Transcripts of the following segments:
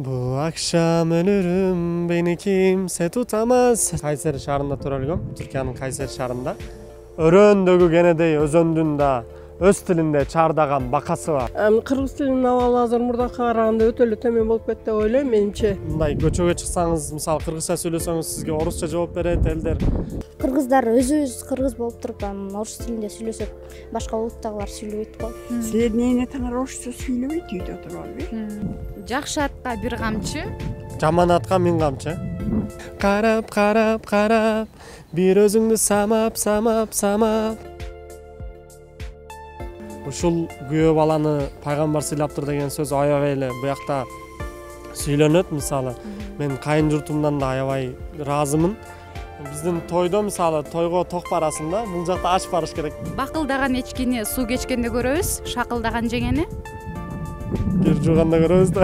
Bu akşam ölürüm, beni kimse tutamaz. Kayseri şahrında turalgım, Türkiye'nin Kayseri şahrında. Өрөөндөгү кенедей өзөндүн өз тилинде чардаган бакасы бар. Кыргыз тилинин абалы азыр мурдакка караганда өтө эле төмөн болуп кетти деп ойлойм менимче. Мындай көчөгө чыксаңыз, мисалы кыргызча сүйлөсөңүз сизге орусча жооп берет элдер. Кыргыздар өзүбүз кыргыз болуп туруп орус тилинде сүйлөсөк, башка улуттагылар сүйлөбөйт го. Силер эмне таңар орусча сүйлөбөйт үйдө туруп албы? Жакшы атка бир камчы, Жаман атка миң камчы. Карап, карап, карап, бир өзүңдү самап, самап, самап. Ушул күйөө баланы пайгамбар сыйлаптыр деген сөз аябай эле буякта сүйлөнөт. Мисалы, мен кайын журтумдан да аябай ыраазымын. Биздин тойдо мисалы тойго ток барасында бул жакта аш барыш керек. бакылдаган эчкини суу кечкенде көрөбүз, шакылдаган жеңени. Кир жууганда көрөбүз да.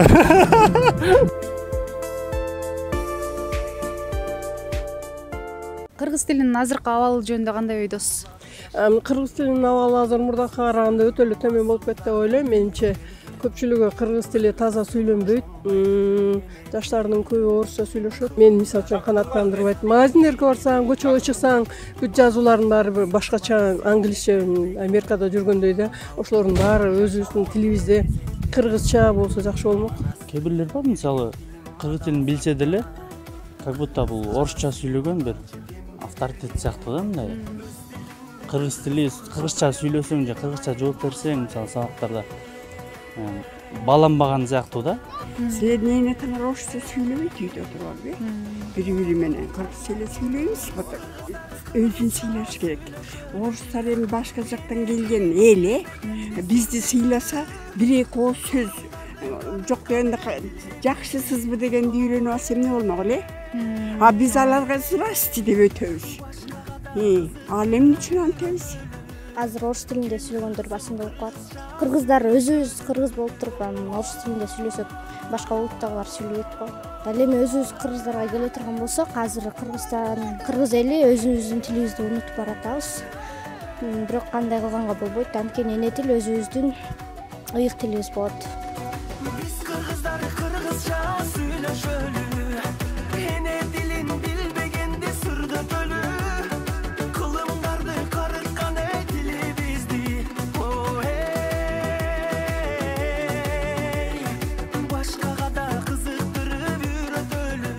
Кыргыз тилинин азыркы абалы жөнүндө кандай ойдосуз? Кыргыз тилинин абалы азыр мурдакка караганда өтө эле төмөн болуп кетти деп ойлойм менимче. Көпчүлүгү кыргыз тили таза сүйлөнбөйт. Жаштардын көбү орусча сүйлөшөт. Мен мисалы үчүн канааттандырбайт. Магазиндерге барсаң, көчөгө чыксаң, бүт жазуулардын баары башкача англисче, Америкада жүргөндөй да. Ошолордун баары өзүбүздүн тилибизде кыргызча болсо жакшы болмок. Кээ бирлер бар, мисалы кыргыз тилин билсе деле, как будто бул орусча сүйлөгөн бир авторитет сыяктуу да мындай. Кыргыз тили, кыргызча сүйлөсөң же кыргызча жооп берсең, мисалы сабактарда бааланбаган сыяктуу да. Силер эмне таңар орусча сүйлөбөйт үйдө туруп албы? Бири-бири менен кыргыз тили сүйлөйбүз, өзүн сыйлаш керек. Орустар эми башка жактан келген эл, бизди сыйласа, бир-эки ооз сөз жок дегенде жакшысызбы дегенди үйрөнүп алса эмне болмок эле? А биз аларга здрасте деп өтөбүз. Ал эмне үчүн антебиз? Азыр орус тилинде сүйлөгөндөр басым болуп калат. Кыргыздар өзүбүз кыргыз болуп туруп орус тилинде сүйлөсөк, башка улуттагылар сүйлөбөйт го. Ал эми өзүбүз кыргыздарга келе турган болсок, азыр кыргыз эли өзүбүздүн тилибизди унутуп баратабыз. Бирок кандай кылганга болбойт, анткени эне тил өзүбүздүн ыйык тилибиз болот. Biz kırgızlar kırgızca söylüşölü, ene dilin bilbegende sırda bölü, kılımlardı karıkkan dili bizdi. Oh hey, başka kadar kızıktırıp yürütölü,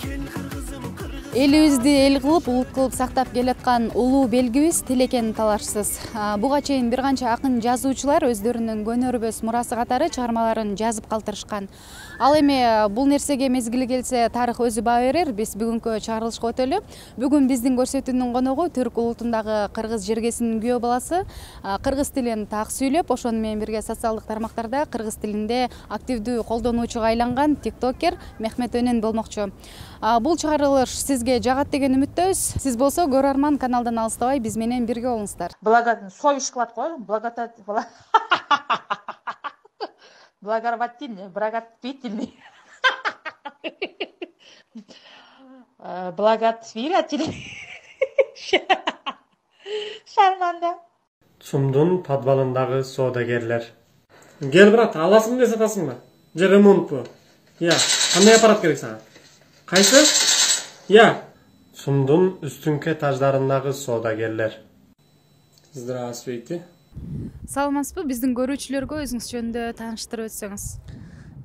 gel kırgızım kırgız. Элибизди эл кылып, улут кылып сактап келаткан улуу белгибиз тил экени талашсыз. Буга чейин бир канча акын жазуучулар өздөрүнүн көнөрбөс мурасы катары чыгармаларын жазып калтырышкан. Ал эми бул нерсеге мезгили келсе тарых өзү баа берер. Биз бүгүнкү чыгарылышка өтөлү. Бүгүн биздин көрсөтүүнүн коногу Түрк улутундагы кыргыз жергесинин күйөө баласы, кыргыз тилин так сүйлөп, ошону менен бирге социалдык тармактарда кыргыз тилинде активдүү колдонуучуга айланган тиктокер Мехмет Өнен болмокчу. Бул чыгарылыш сизге жагат деген үмүттөбүз. Сиз болсо көрөрман каналдан алыстабай биз менен бирге болуңуздар. Совещь кылат го, благовательный, благотворительный, шарманда. Сумдун подвалындагы соодагерлер. Кел брат, аласың десе атасыңбы? Же ремонтпу? Я, кандай аппарат керек сага? Кайсы? Я. Сумдун үстүнкү этаждарындагы соодагерлер. Здравствуйте. Саламатсызбы? Биздин көрүүчүлөргө өзүңүз жөнүндө тааныштырып өтсөңүз.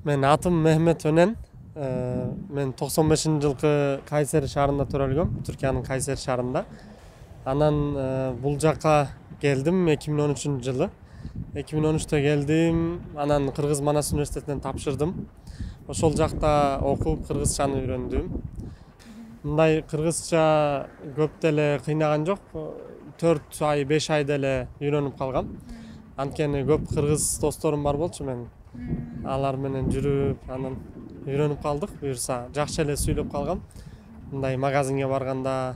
Мен атым Мехмет Өнен. Мен 95-жылкы Кайсери шаарында туралгам, Түркиянын Кайсери шаарында. Анан бул жакка келдим 2013-жылы. 2013-тө келдим, анан Кыргыз Манас университетинен тапшырдым. Ошол жакта окуп кыргызчаны үйрөндүм. Мындай кыргызча көп деле кыйнаган жок. 4 ай, 5 ай деле үйрөнүп калгам. Анткени көп кыргыз досторум бар болчу мен. Алар менен жүрүп, анан үйрөнүп калдык. Буюрса, жакшы эле сүйлөп калгам. Мындай магазинге барганда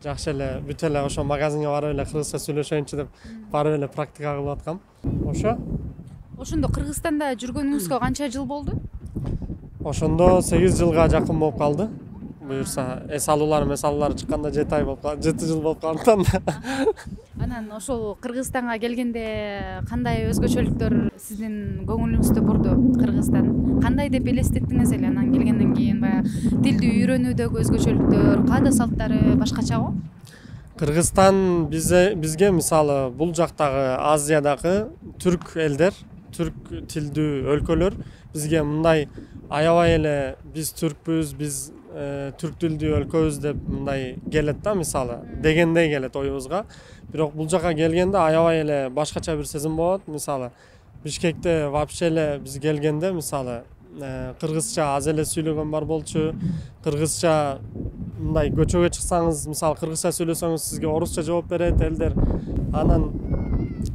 жакшы эле бүт эле ошо магазинге барып эле кыргызча сүйлөшөйүнчү деп барып эле практика кылып аткам. Ошондо Кыргызстанда жүргөнүңүзгө канча жыл болду? Ошондо 8 жылга жакын болуп калды. Буюрса, эс алуулар чыкканда 7 жыл болуп калгандыктан. Анан ошол Кыргызстанга келгенде кандай өзгөчөлүктөр сиздин көңүлүңүздү бурду? Кыргызстан кандай деп элестеттиңиз эле анан келгенден кийин? Баягы тилди үйрөнүүдөгү өзгөчөлүктөр, каада салттары башкачабы? Кыргызстан бизге мисалы бул жактагы Азиядагы түрк элдер, түрк тилдүү өлкөлөр бизге мындай аябай эле биз түркпүз, биз түрк тилдүү өлкөбүз деп мындай келет да, мисалы дегендей келет оюбузга. Бирок бул жака келгенде аябай эле башкача бир сезим болот. Мисалы Бишкекте вообще эле биз келгенде мисалы кыргызча аз эле сүйлөгөн бар болчу. Кыргызча мындай көчөгө чыксаңыз, мисалы кыргызча сүйлөсөңүз сизге орусча жооп берет элдер. Анан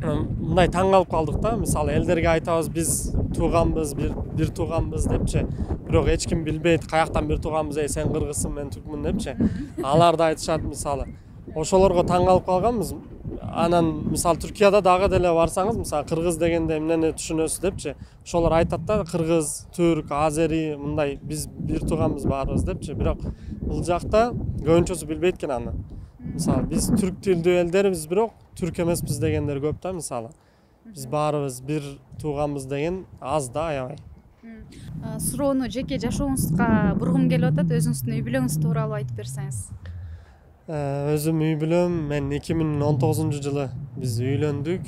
мындай таң калып калдык да, мисалы элдерге айтабыз биз тууганбыз, бир тууганбыз депчи. Бирок эч ким билбейт каяктан бир тууганбыз, сен кыргызсың, мен түркмүн депчи. Алар да айтышат мисалы. Ошолорго таң калып калганбыз. Анан мисалы Түркияда дагы деле барсаңыз, мисалы кыргыз дегенде эмнени түшүнөсүз депчи. Ошолор айтат да, кыргыз, түрк, азери мындай биз бир тууганбыз баарыбыз депчи. Бирок бул жакта көбүнчөсү билбейт экен аны. Мисалы биз түрк тилдүү элдербиз, бирок түрк эмеспиз дегендер көп да, мисалы. Биз баарыбыз бир тууганбыз деген аз да, аябай. Суроону жеке жашооңузга бургум келип атат. Өзүңүздүн үй бүлөңүз тууралуу айтып берсеңиз. Өзүм үй бүлөм, мен 2019-жылы биз үйлөндүк.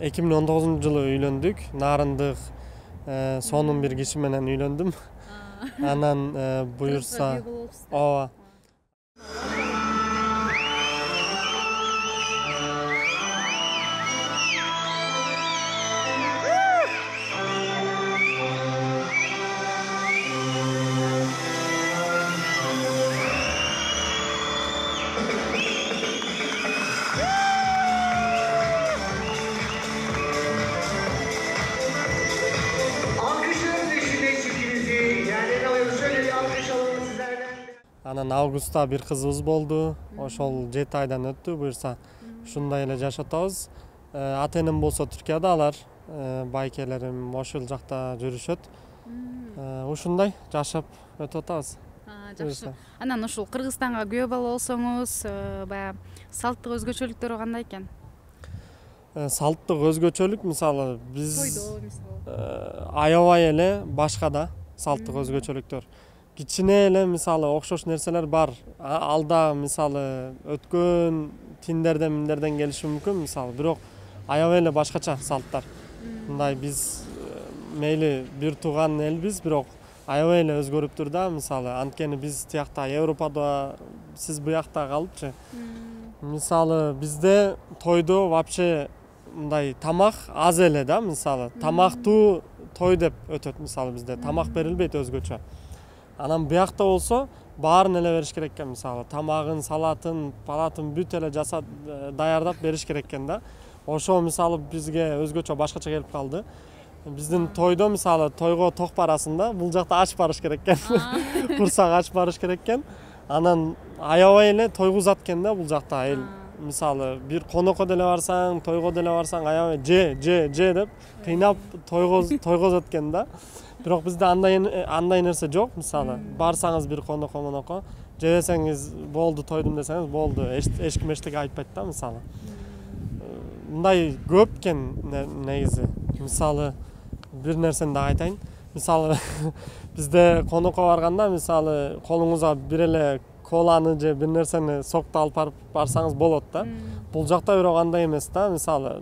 2019-жылы үйлөндүк. Нарындык сонун бир киши менен үйлөндүм. Анан буюрса, ооба. Анан августта бир кызыбыз болду. Ошол 7 айдан өттү. Буюрса ушундай эле жашатабыз. Ата энем болсо Түркияда, алар байкелерим ошол жакта жүрүшөт. Ушундай жашап өтүп атабыз. Жакшы. Анан ушул Кыргызстанга күйөө бала болсоңуз, баягы салттык өзгөчөлүктөрү кандай экен? Салттык өзгөчөлүк мисалы биз Тойдо мисалы. Аябай эле башка да салттык өзгөчөлүктөр. Кичине эле мисалы окшош нерселер бар. Алда мисалы өткөн тиндерден миндерден келиши мүмкүн мисалы, бирок аябай эле башкача салттар. Мындай биз мейли бир тууган элбиз, бирок аябай эле өзгөрүптүр да, мисалы анткени биз тиякта Европада, сиз буякта калыпчы. Мисалы бизде тойдо вообще мындай тамак аз эле да, мисалы тамактуу той деп өтөт, мисалы бизде тамак берилбейт өзгөчө. Анан буякта болсо баарын эле бериш керек экен, мисалы тамагын, салатын, палатын бүт эле жасап даярдап бериш керек экен да. Ошо мисалы бизге өзгөчө башкача келип калды. Биздин тойдо мисалы тойго ток барасында, бул жакта ач барыш керек экен. Курсак ач барыш керек экен. Анан аябай эле тойгузат экен да бул жакта эл. Мисалы бир конокко деле барсаң, тойго деле барсаң аябай же деп кыйнап тойгозот экен да. Бирок бизде андай нерсе жок, мисалы барсаңыз бир конокко жебесеңиз болду, тойдум десеңиз болду, эч ким эчтеке айтпайт да, мисалы. Мындай көп экен негизи. Мисалы бир нерсени да айтайын. Мисалы бизде конокко барганда мисалы колуңузга бир эле коланы же бир нерсени сокто алып барсаңыз болот да. Бул жакта бирок андай эмес да, мисалы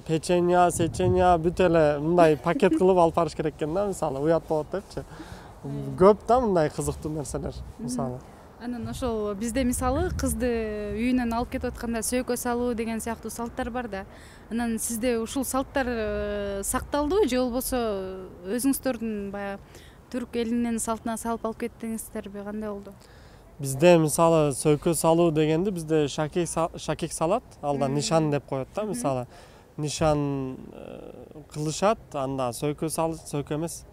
печенье, сеченье бүт эле мындай пакет кылып алып барыш керек экен да, мисалы уят болот депчи. Көп да мындай кызыктуу нерселер, мисалы. Анан ошол бизде мисалы кызды үйүнөн алып кетип атканда сөйкө салуу деген сыяктуу салттар бар да. Анан сизде ушул салттар сакталдыбы же болбосо өзүңүздөрдүн баягы түрк элинин салтына салып алып кеттиңиздерби, кандай болду? Бизде мисалы сөйкө салуу дегенди бизде шакек салат, алда нишан деп коет да, мисалы нишан кылышат, анда сөйкө эмес,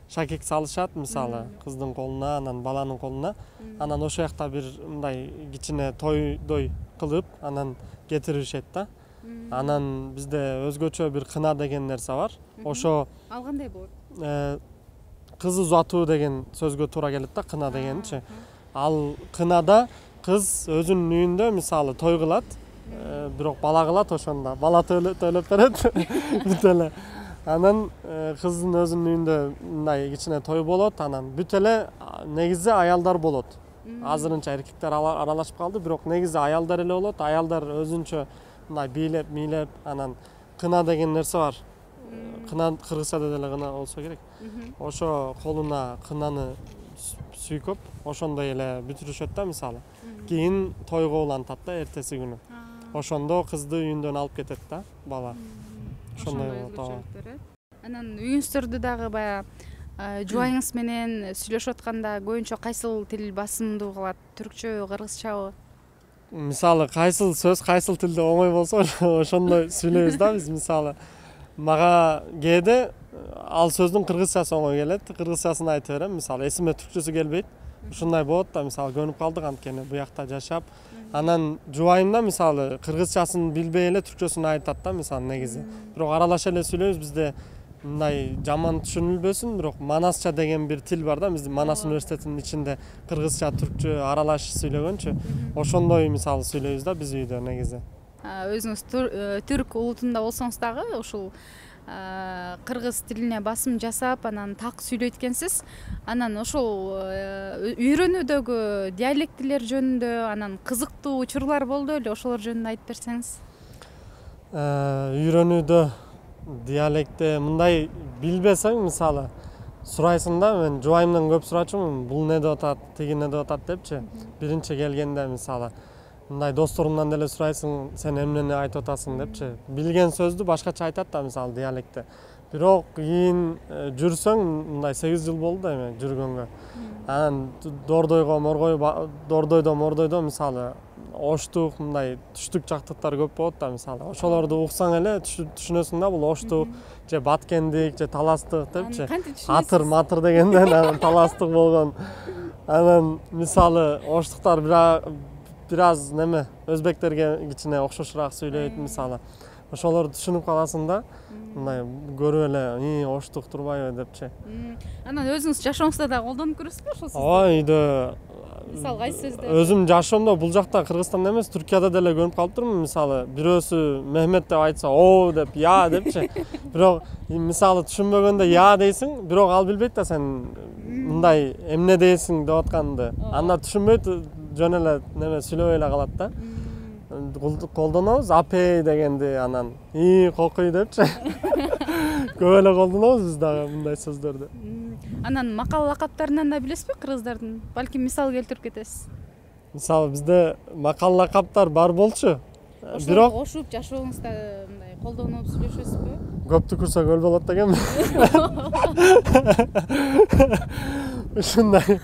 шакек салышат мисалы кыздын колуна, анан баланын колуна. Анан ошол жакта бир мындай кичине тойдой кылып, анан кетиришет да. Анан бизде өзгөчө бир кына деген нерсе бар. Ошо Ал кандай болот? Кыз узатуу деген сөзгө туура келет да, кына дегенчи. Ал кынада кыз өзүнүн үйүндө мисалы той кылат. бирок бала кылат ошондо бала төлөп берет бүт эле. Анан кыздын өзүнүн үйүндө мындай кичине той болот, анан бүт эле негизи аялдар болот. Азырынча эркектер аралашып калды, бирок негизи аялдар эле болот. Аялдар өзүнчө мындай бийлеп, мийлеп, анан кына деген нерсе бар. Кына Кыргызчада деле кына болсо керек. Ошо колуна кынаны сүйкөп, ошондой эле бүтүрүшөт да мисалы. Кийин тойго улантат да эртеси күнү. Ошондо кызды үйүндөн алып кетет да бала. Ошондой болот. Анан үйүңүздөрдө дагы баягы жубайыңыз менен сүйлөшүп атканда көбүнчө кайсыл тил басымдуу калат? Түркчөбү, кыргызчабы? Мисалы кайсыл сөз кайсыл тилде оңой болсо ошондой сүйлөйбүз да биз. Мисалы мага кээде ал сөздүн кыргызчасы оңой келет, кыргызчасын айтып берем. Мисалы эсиме түркчөсү келбейт. Ушундай болот да, мисалы көнүп калдык анткени буякта жашап. Анан жубайым да мисалы кыргызчасын билбей эле түркчөсүн айтат да мисалы негизи. Бирок аралаша эле сүйлөйбүз. Бизде мындай жаман түшүнүлбөсүн, бирок манасча деген бир тил бар да, биздин Манас университетинин ичинде кыргызча, түркчө аралаш сүйлөгөнчү. Ошондой мисалы сүйлөйбүз да биз үйдө негизи. Өзүңүз түрк улутунда болсоңуз дагы ушул кыргыз тилине басым жасап, анан так сүйлөйт экенсиз. Анан ошол үйрөнүүдөгү диалектилер жөнүндө анан кызыктуу учурлар болду эле, ошолор жөнүндө айтып берсеңиз. Үйрөнүүдө диалектте мындай билбесең мисалы сурайсың да, мен жубайымдан көп сурачумун, бул не деп атат, тиги не деп атат депчи. Биринчи келгенде мисалы мындай досторуңдан деле сурайсың, сен эмнени айтып атасың депчи. Билген сөздү башкача айтат да мисалы диалектте. Бирок кийин жүрсөң, мындай 8 жыл болду да эми жүргөнгө. Анан мордойдо мисалы оштук, мындай түштүк жактыктар көп болот да мисалы. Ошолорду уксаң эле түшүнөсүң да, бул оштук, же баткендик, же таластык депчи. Атыр, матыр дегенден анан таластык болгон. Анан мисалы оштуктар бир аз неме өзбектерге кичине окшошураак сүйлөйт мисалы. Ошолорду түшүнүп каласың да, мындай көрүп эле, оштук турбайбы депчи. Анан өзүңүз жашооңузда да колдонуп көрөсүзбү ошол сөздү? Ооба, үйдө мисалы кайсы сөздү? Өзүм жашоомдо бул жакта Кыргызстанда эмес, Түркияда деле көрүп калып турмун. Мисалы бирөөсү Мехмет деп айтса, "О" деп, "Я" депчи. Бирок мисалы түшүнбөгөндө "Я" дейсиң, бирок ал билбейт да сен мындай эмне дейсиң деп атканды. Анда түшүнбөйт, жөн эле неме сүйлөбөй эле калат да. Колдонобуз апей дегенди, анан кокуй депчи. Көп эле колдонобуз биз дагы мындай сөздөрдү. Анан макал лакаптарынан да билесизби кыргыздардын? Балким мисал келтирип кетесиз. Мисалы бизде макал лакаптар бар болчу. Бирок кошуп жашооңузда мындай колдонуп сүйлөшөсүзбү? Көп түкүрсө көл болот дегенби. Ушундай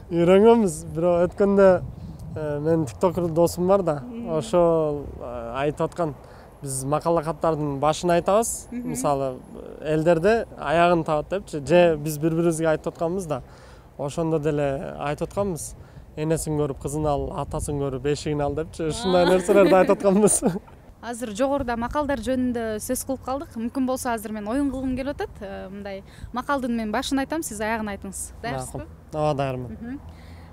үйрөнгөнбүз. Бирок өткөндө мен тиктокер досум бар да, ошол айтып аткан. Биз макал лакаптардын башын айтабыз. Мисалы элдерде аягын табат депчи. Же биз бири-бирибизге айтып атканбыз да. Ошондо деле айтып атканбыз. Энесин көрүп кызын ал, атасын көрүп эшигин ал депчи. Ушундай нерселерди айтып атканбыз. Азыр жогоруда макалдар жөнүндө сөз кылып калдык. Мүмкүн болсо азыр мен оюн кылгым келип атат. Мындай макалдын мен башын айтам, сиз аягын айтыңыз. Даярсызбы? Ооба, даярмын.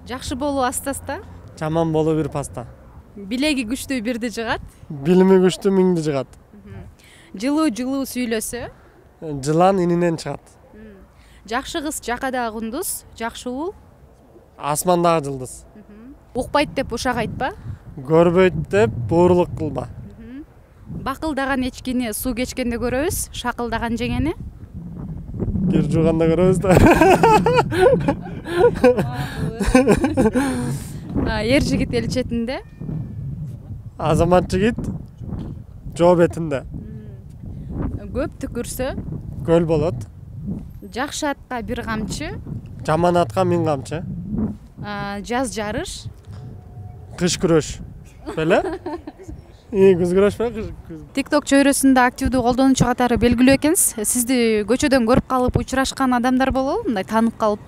Жакшы болуу аста-аста, жаман болуу бир паста. Билеги күчтүү бирди жыгат. Билими күчтүү миңди жыгат. Жылуу сүйлөсө, жылан ининен чыгат. жакшы кыз жакадагы кундуз, жакшы уул асмандагы жылдыз. Укпайт деп ушак айтпа. Көрбөйт деп буурлук кылба. Бакылдаган эчкини суу кечкенде көрөбүз, шакылдаган жеңени Кир жууганда көрөбүз да. Эр жигит эл четинде, Азамат жигит жоо бетинде. көп түкүрсө, Көл болот. жакшы атка бир камчы, Жаман атка миң камчы. жаз жарыш, Кыш күрөш. Беле? Күз күрөш беле? TikTok чөйрөсүндө активдүү колдонуучу катары белгилүү экенсиз. Сизди көчөдөн көрүп калып учурашкан адамдар болобу, мындай таанып калып?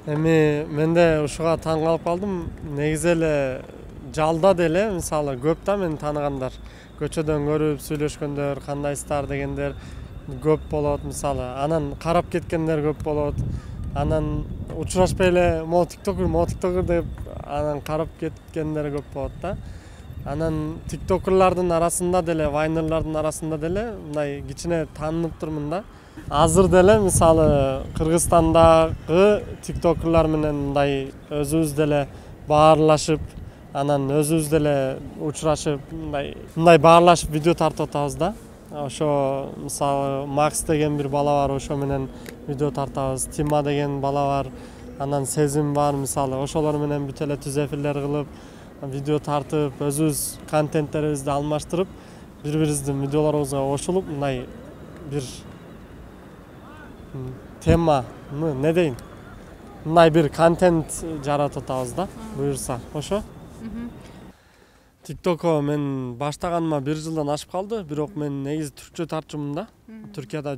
Эми менде ушуга таң калып калдым. Негизи эле жалда деле мисалы көп да мен тааныгандар. Көчөдөн көрүп сүйлөшкөндөр, кандайсыздар дегендер көп болот мисалы. Анан карап кеткендер көп болот. Анан учурашпай эле мо тиктокер деп анан карап кеткендер көп болот да. Анан тиктокерлардын арасында деле, вайнерлардын арасында деле мындай кичине таанып турмун да. Азыр деле мисалы Кыргызстандагы тиктокерлар менен мындай өзүбүз деле баарлашып, анан өзүбүз деле учурашып, мындай баарлашып видео тартып атабыз да. Ошо мисалы Макс деген бир бала бар, ошо менен видео тартабыз. Тима деген бала бар, анан Сезим бар мисалы. Ошолор менен бүт эле түз эфирлер кылып, видео тартып, өзүбүз контенттерибизди алмаштырып, бири-бирибиздин видеолорубузга кошулуп, мындай бир тема, не дейин? Мындай бир контент жаратып атабыз да, буюрса. Ошо. TikTok'о мен баштаганыма 1 жылдан ашып калды, бирок мен негизи түркчө тартчумун да. Түркияда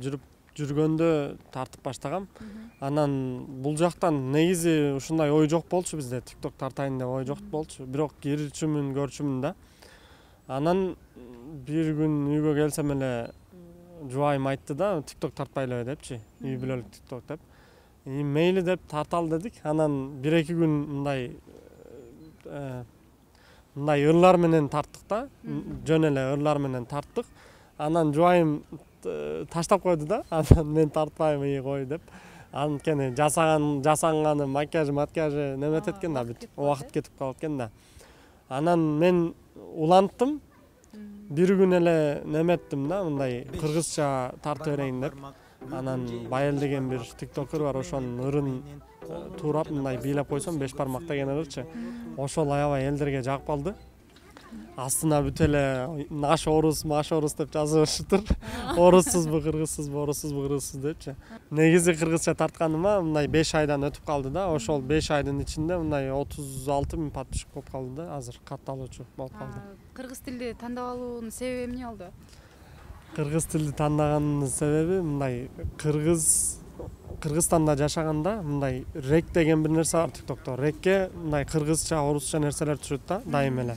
жүргөндө тартып баштагам. Анан бул жактан негизи ушундай ой жок болчу бизде, TikTok тартайын деп ой жок болчу, бирок кирчүмүн, көрчүмүн да. Анан бир күн үйгө келсем эле жубайым айтты да, TikTok тартпайлыбы депчи, үй бүлөлүк TikTok деп. Мейли деп тарталы дедик. Анан 1-2 күн мындай ырлар менен тарттык да, жөн эле ырлар менен тарттык. Анан жубайым таштап койду да, анан мен тартпайм кой деп. Анткени жасанганы, макияжы неметет экен да, бүт убакыт кетип калат экен да. Анан мен уланттым. Бир күн эле неметтим да, мындай кыргызча тартып берейин деп. Анан Байел деген бир тиктокер бар, ошонун ырын туурап мындай бийлеп койсом 5 бармак деген ырчы. Ошол аябай элдерге жагып калды. Астына бүт эле наш орус, маш орус деп жазып беришиптир. Оруссузбу, кыргызсызбу, оруссузбу, кыргызсыз депчи. Негизи кыргызча тартканыма мындай 5 айдан өтүп калды да. Ошол 5 айдын ичинде мындай 36 000 подписчик болуп калды да. Азыр катталуучу болуп калды. Кыргыз тилди тандап алуунун себеби эмне болду? Кыргыз тилди тандаганымдын себеби мындай Кыргызстанда жашаганда мындай рек деген бир нерсе бар TikTok'то. Рекке мындай кыргызча, орусча нерселер түшөт да, дайым эле.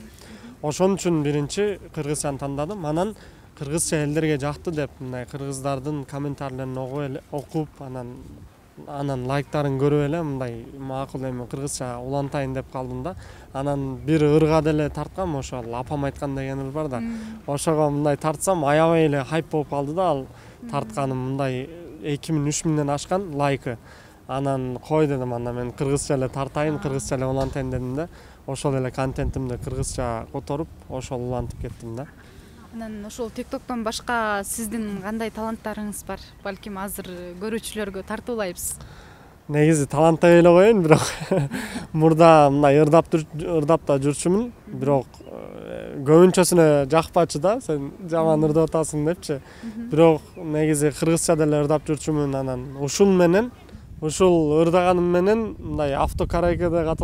Ошон үчүн биринчи кыргызчаны тандадым. Анан кыргызча элдерге жакты деп, мындай кыргыздардын комментарийлерин окуп, анан лайктарын көрүп эле мындай макул эми кыргызча улантайын деп калдым да. Анан бир ырга деле тарткам, ошол апам айткан деген ыр бар да. Ошого мындай тартсам аябай эле хайп болуп калды да, ал тартканым мындай 2000-3000ден ашкан лайкы. Анан кой дедим, анан мен кыргызча эле тартайын, кыргызча эле улантайын дедим да. Ошол эле контентимди кыргызча которуп, ошол улантып кеттим да. Анан ошол TikTok'тон башка сиздин кандай таланттарыңыз бар? Балким азыр көрүүчүлөргө тартуулайбыз. Негизи таланттай эле коеюн, бирок мурда мындай ырдап да жүрчүмүн, бирок көбүнчөсүнө жакпачы да, сен жаман ырдап атасың депчи. Бирок негизи кыргызча деле ырдап жүрчүмүн, анан ушул ырдаганым менен мындай автокарайкада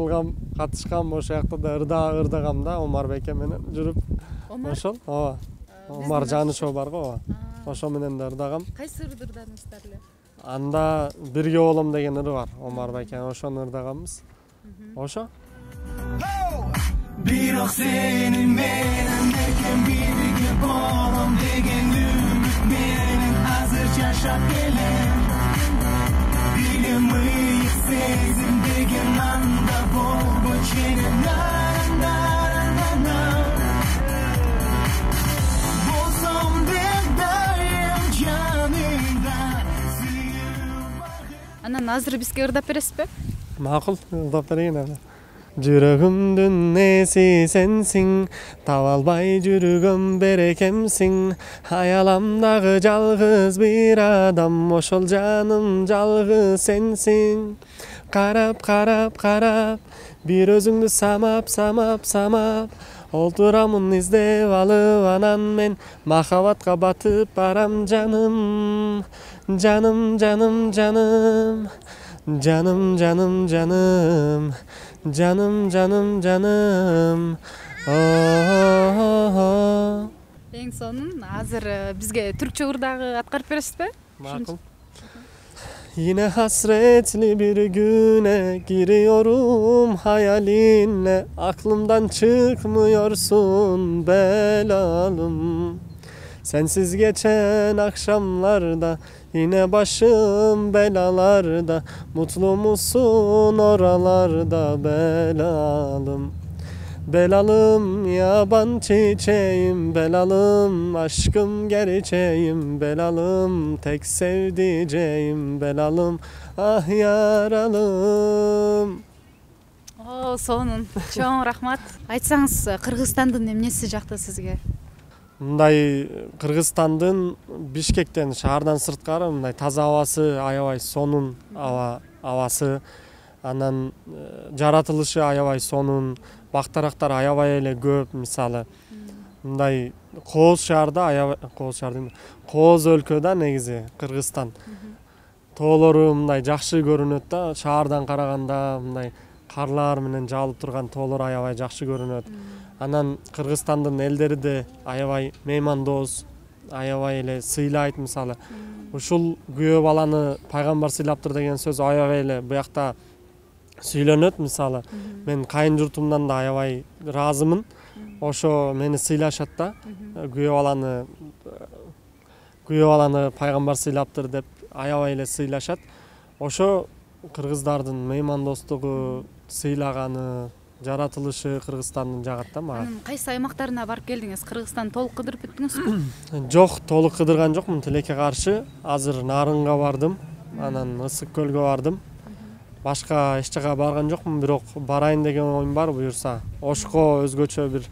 катышкам, ошол жакта да ырдагам да, Омар Беке менен жүрүп. Ошол, ооба. Омар Жанышев бар го, ошо менен да ырдагам. Кайсы ырды ырдадыңыздар эле? Анда бирге болом деген ыры бар, Омар Беке, ошону ырдагамбыз. Ошо. Бирок сени менен экен бирге болом деген үмүт менен азыр жашап келем. Билем ыйык сезим деген анда болбойт жеңем. Болсом деп дайым жаныңда сүйүп. Анан азыр бизге ырдап бересизби? Макул, ырдап берейин эми. Жүрөгүмдүн эси сенсиң, таба албай жүргөм берекемсиң. Аяламдагы жалгыз бир адам, ошол жаным жалгыз сенсиң. Карап, бир өзүңдү самап, олтурамын издеп алып, анан мен махабатка батып барам жаным. Жаным, жаным, жаным. Жаным, жаным, жаным. Жаным, жаным, жаным. Эң сонун азыр бизге түркчө ырдагы аткарып бересизби? Макул. Yine hasretli bir güne giriyorum hayalinle, aklımdan çıkmıyorsun belalım. Sensiz geçen akşamlarda yine başım belalarda, mutlu musun oralarda belalım. Belalım yaban çiçeğim, belalım aşkım gerçeğim, belalım tek sevdiceğim, belalım ah yaralım. О, сонун. Чоң рахмат. Айтсаңыз, Кыргызстандын эмнеси жакты сизге? Мындай Кыргызстандын Бишкектен шаардан сырткары мындай таза абасы, аябай сонун абасы, анан жаратылышы аябай сонун, бактарактар аябай эле көп. Мисалы мындай Кооз шаарда, Кооз өлкөдө негизи Кыргызстан тоолору мындай жакшы көрүнөт да, шаардан караганда мындай карлар менен жаалып турган тоолор аябай жакшы көрүнөт. Анан Кыргызстандын элдери де аябай меймандоз, аябай эле сыйлайт. Мисалы ушул күйөө баланы пайгамбар сыйлаптыр деген сөз аябай эле буякта сүйлөнөт. Мисалы мен кайын журтумдан да аябай ыраазымын. Ошо мени сыйлашат да, күйөө баланы пайгамбар сыйлаптыр деп аябай эле сыйлашат. Ошо кыргыздардын меймандостугу, сыйлаганы, жаратылышы Кыргызстандын жагат да мага. Анын кайсы аймактарына барып келдиңиз? Кыргызстан толук кыдырып бүттүңүзбү? Жок, толук кыдырган жокмун. Тилекке каршы азыр Нарынга бардым, анан Ысык көлгө бардым. Башка эч жака барган жокмун, бирок барайын деген оюм бар буюрса. Ошко өзгөчө бир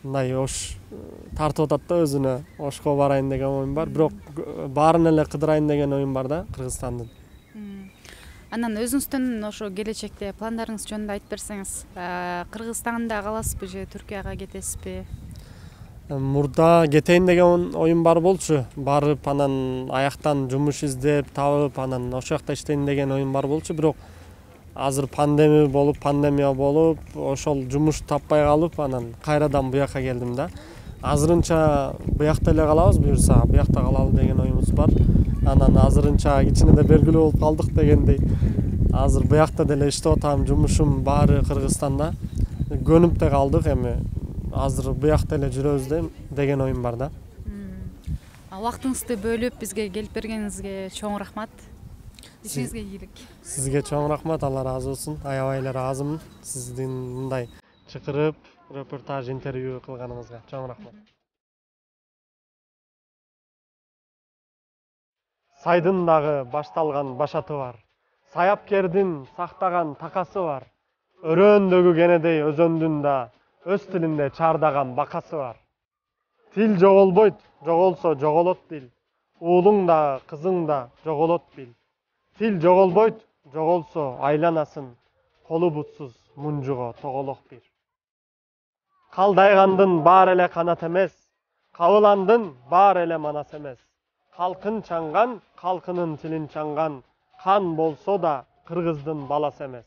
мындай ош тартып атат да өзүнө. Ошко барайын деген оюм бар, бирок баарын эле кыдырайын деген оюм бар да Кыргызстандын. Анан өзүңүздүн ошо келечекте пландарыңыз жөнүндө айтып берсеңиз, Кыргызстанда каласызбы же Түркияга кетесизби? Мурда кетейин деген оюм бар болчу. Барып анан аяктан жумуш издеп, табып, анан ошол жакта иштейин деген оюм бар болчу, бирок азыр пандемия болуп, ошол жумуш таппай калып, анан кайрадан буяка келдим да. Азырынча буякта эле калабыз буюрса, буякта калалы деген оюбуз бар. Анан азырынча кичине да белгилүү болуп калдык дегендей. Азыр буякта деле иштеп атам, жумушум баары Кыргызстанда. Көнүп да калдык, эми азыр буякта эле жүрөбүз деген оюм бар да. Убактыңызды бөлүп бизге келип бергениңизге чоң рахмат. Ишиңизге ийгилик. Сизге чоң рахмат, Алла ыраазы болсун. Аябай эле ыраазымын сиздин мындай чакырып репортаж, интервью кылганыңызга. Чоң рахмат. Сайдын дагы башталган башаты бар. Саяпкердин сактаган такасы бар. Өрөөндөгү кенедей өзөндүн да өз тилинде чардаган бакасы бар. Тил жоголбойт, жоголсо жоголот дил. Уулуң да, кызың да жоголот бил. Тил жоголбойт, жоголсо айланасын. Колу бутсуз мунжуго тоголок бир. Калдайгандын баары эле канат эмес, кабыландын баары эле манас эмес. Калкын чаңган, калкынын тилин чаңган, кан болсо да кыргыздын баласы эмес.